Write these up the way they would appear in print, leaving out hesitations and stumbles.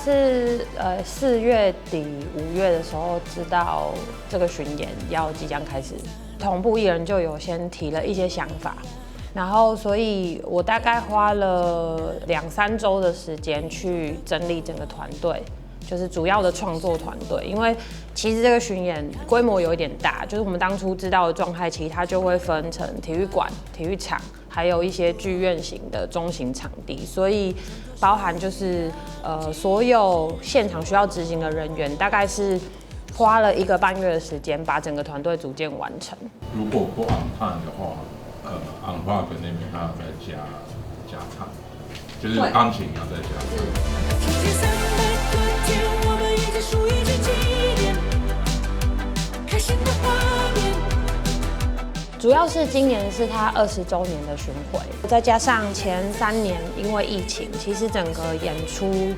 是4月底5月的时候知道这个巡演即将开始，同步艺人就有先提了一些想法，然后所以我大概花了2-3周的时间去整理整个团队。就是主要的创作团队，因为其实这个巡演规模有一点大，就是我们当初知道的状态，其实它就会分成体育馆、体育场，还有一些剧院型的中型场地，所以包含就是所有现场需要执行的人员，大概是花了1个半月的时间把整个团队组建完成。如果不on time 的话，on plug 那边还要再加唱，就是钢琴要再加唱。主要是今年是他20周年的巡回，再加上前3年因为疫情，其实整个演出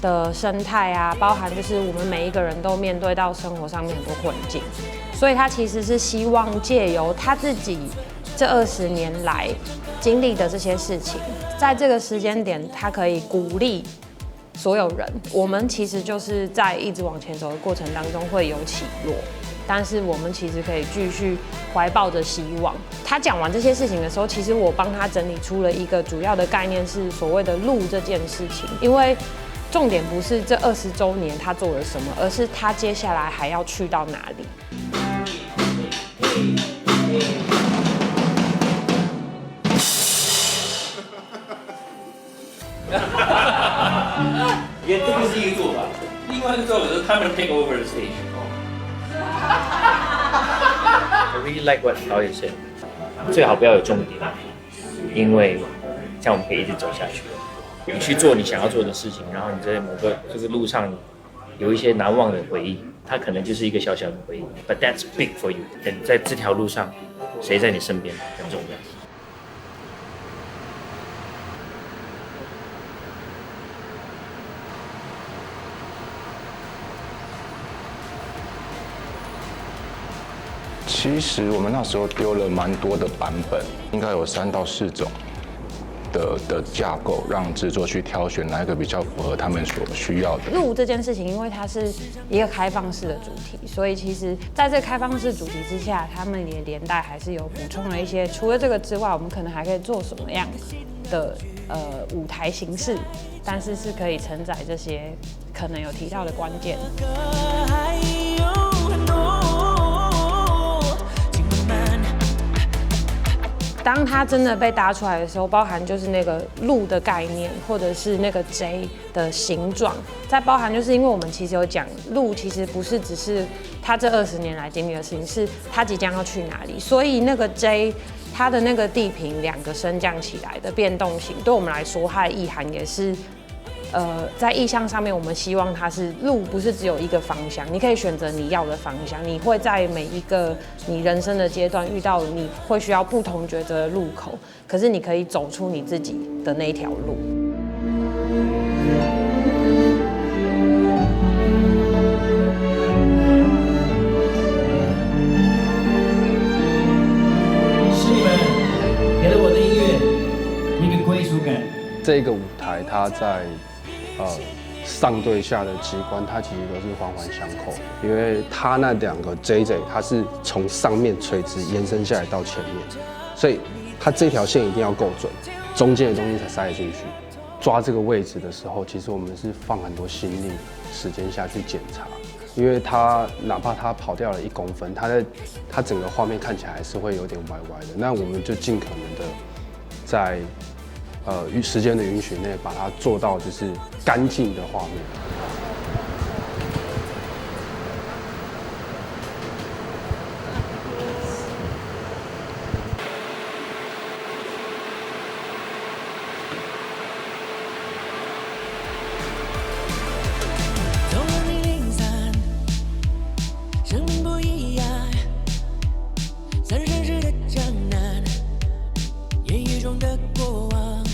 的生态啊，包含就是我们每一个人都面对到生活上面很多困境，所以他其实是希望借由他自己这20年来经历的这些事情，在这个时间点，他可以鼓励所有人。我们其实就是在一直往前走的过程当中会有起落，但是我们其实可以继续怀抱着希望。他讲完这些事情的时候，其实我帮他整理出了一个主要的概念，是所谓的路这件事情。因为重点不是这20周年他做了什么，而是他接下来还要去到哪里。因为这个是一个做法，另外一个做法是他们 take over the stage。I really like what 导演 said， 最好不要有终点，因为这样我们可以一直走下去。你去做你想要做的事情，然后你在某个这个路上有一些难忘的回忆，它可能就是一个小小的回忆 ，but that's big for you。在这条路上，谁在你身边很重要。其实我们那时候丢了蛮多的版本，应该有3到4种的架构，让制作去挑选哪一个比较符合他们所需要的。路这件事情，因为它是一个开放式的主题，所以其实在这个开放式主题之下，他们也连带还是有补充了一些，除了这个之外，我们可能还可以做什么样的舞台形式，但是是可以承载这些可能有提到的关键。当它真的被搭出来的时候，包含就是那个路的概念，或者是那个 J 的形状，再包含就是因为我们其实有讲路，其实不是只是它这20年来经历的事情，是它即将要去哪里，所以那个 J 它的那个地平2个升降起来的变动型，对我们来说它的意涵也是。在意向上面，我们希望它是路，不是只有一个方向，你可以选择你要的方向。你会在每一个你人生的阶段遇到你会需要不同抉择的路口，可是你可以走出你自己的那一条路。是你们给了我的音乐一个归属感。这个舞台，它在上对下的机关，它其实都是环环相扣，因为它那2个 JJ， 它是从上面垂直延伸下来到前面，所以它这条线一定要够准，中间的东西才塞得进去。抓这个位置的时候，其实我们是放很多心力、时间下去检查，因为它哪怕它跑掉了1公分，它整个画面看起来还是会有点歪歪的。那我们就尽可能的在时间的允许内，把它做到就是干净的画面。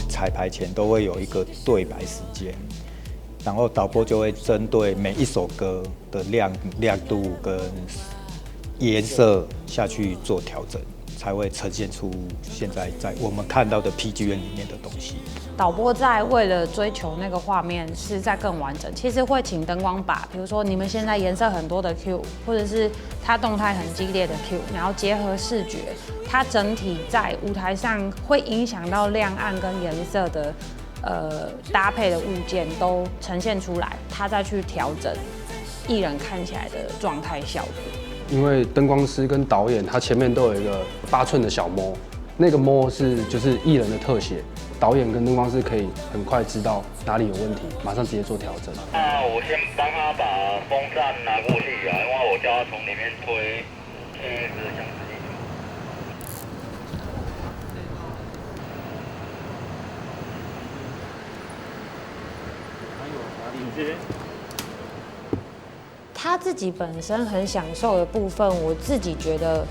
彩排前都会有一个对白时间，然后导播就会针对每一首歌的亮度跟颜色下去做调整，才会呈现出现在我们看到的 PG 院里面的东西。导播在为了追求那个画面是在更完整，其实会请灯光把，比如说你们现在颜色很多的 Q， 或者是它动态很激烈的 Q， 然后结合视觉，它整体在舞台上会影响到亮暗跟颜色的搭配的物件都呈现出来，它再去调整艺人看起来的状态效果。因为灯光师跟导演他前面都有一个8寸的小模，那个模是就是艺人的特写。导演跟灯光师可以很快知道哪里有问题，马上直接做调整。那我先帮他把风扇拿过去啊，因为我叫他从里面推，10响指令。他自己本身很享受的部分，我自己觉得，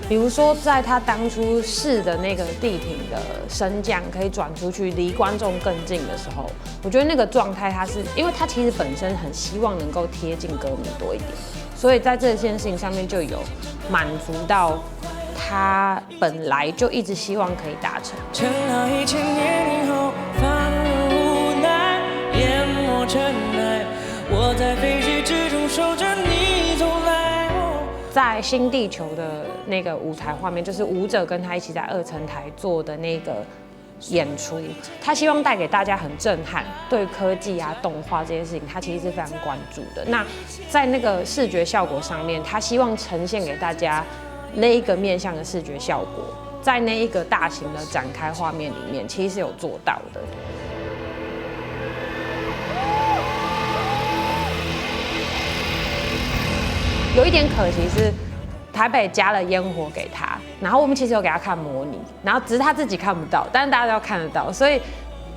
比如说在他当初试的那个地坪的升降可以转出去，离观众更近的时候，我觉得那个状态他是，因为他其实本身很希望能够贴近歌迷多一点，所以在这件事情上面就有满足到他本来就一直希望可以达成。趁那1000年以后，发人无奈，淹没尘埃。我在废墟之中守着你走来。在新地球的那个舞台画面，就是舞者跟他一起在2层台做的那个演出，他希望带给大家很震撼，对科技啊、动画这些事情，他其实是非常关注的。那在那个视觉效果上面，他希望呈现给大家那一个面向的视觉效果，在那一个大型的展开画面里面，其实是有做到的。有一点可惜是，台北加了烟火给他，然后我们其实有给他看模拟，然后只是他自己看不到，但是大家都看得到，所以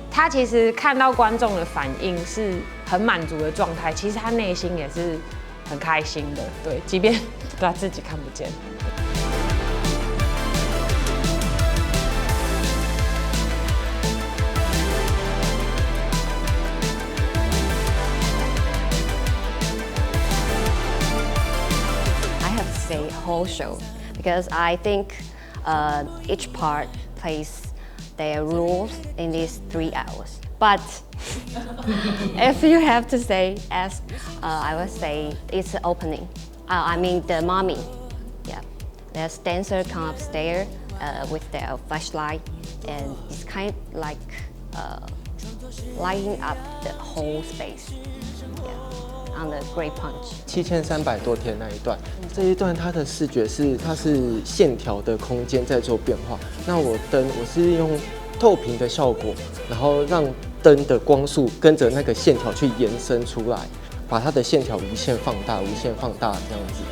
他其实看到观众的反应是很满足的状态，其实他内心也是很开心的，对，即便他自己看不见。Whole show because I think each part plays their roles in these 3 hours. But if you have to say, as I would say, it's the opening. I mean the mommy. Yeah, there's dancer come upstairs with their flashlight, and it's kind of like lighting up the whole space. Yeah.On the Great Punch 7300多天那一段，这一段它的视觉它是线条的空间在做变化。那我是利用透屏的效果，然后让灯的光束跟着那个线条去延伸出来，把它的线条无限放大，无限放大这样子。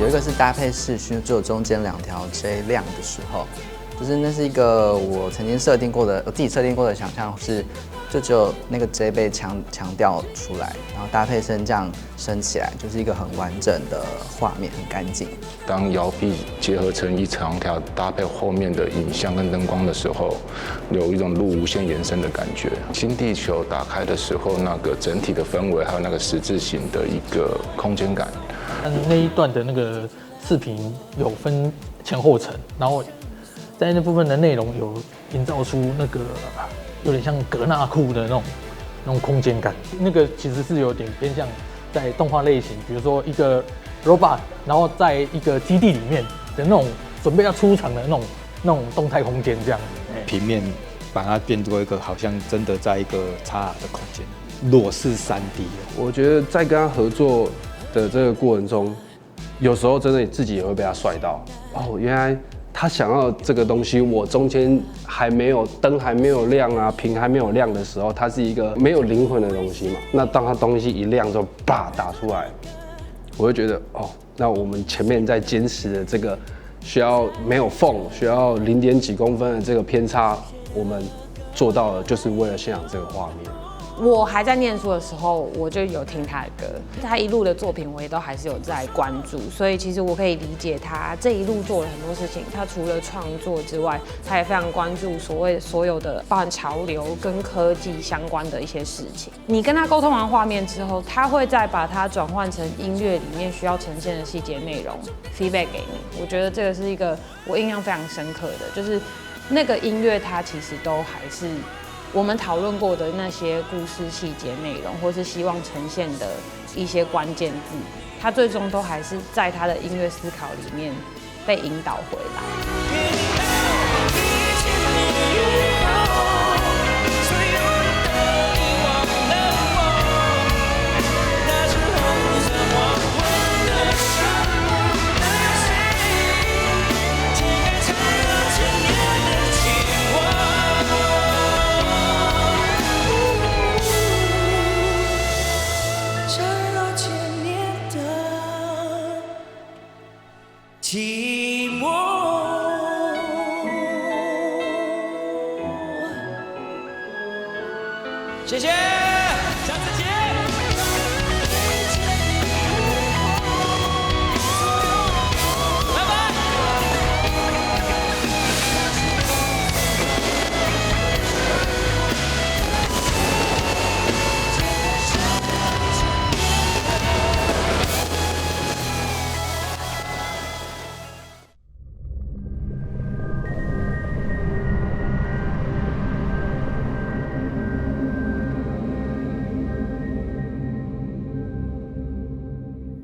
有一个是搭配视讯，只有中间2条 J 亮的时候，就是那是一个我曾经设定过的，我自己设定过的想象是，就只有那个 J 被强调出来，然后搭配升降升起来，就是一个很完整的画面，很干净。当摇臂结合成一长条，搭配后面的影像跟灯光的时候，有一种路无限延伸的感觉。新地球打开的时候，那个整体的氛围，还有那个十字形的一个空间感。那一段的那个视频有分前后层，然后在那部分的内容有营造出那个有点像格纳库的那种空间感。那个其实是有点偏向在动画类型，比如说一个 robot， 然后在一个基地里面的那种准备要出场的那种动态空间这样子。平面把它变作一个好像真的在一个XR的空间，裸视3D。我觉得在跟他合作的这个过程中，有时候真的自己也会被他帅到哦，原来他想要这个东西，我中间灯还没有亮啊，屏还没有亮的时候，它是一个没有灵魂的东西嘛。那当它东西一亮之后，啪打出来，我会觉得哦，那我们前面在坚持的这个需要没有缝，需要0点几公分的这个偏差，我们做到了，就是为了现场这个画面。我还在念书的时候，我就有听他的歌，他一路的作品我也都还是有在关注，所以其实我可以理解他这一路做了很多事情。他除了创作之外，他也非常关注所有的包含潮流跟科技相关的一些事情。你跟他沟通完画面之后，他会再把它转换成音乐里面需要呈现的细节内容 feedback 给你。我觉得这个是一个我印象非常深刻的，就是那个音乐它其实都还是我们讨论过的那些故事细节内容，或是希望呈现的一些关键字，它最终都还是在他的音乐思考里面被引导回来。寂寞，谢谢。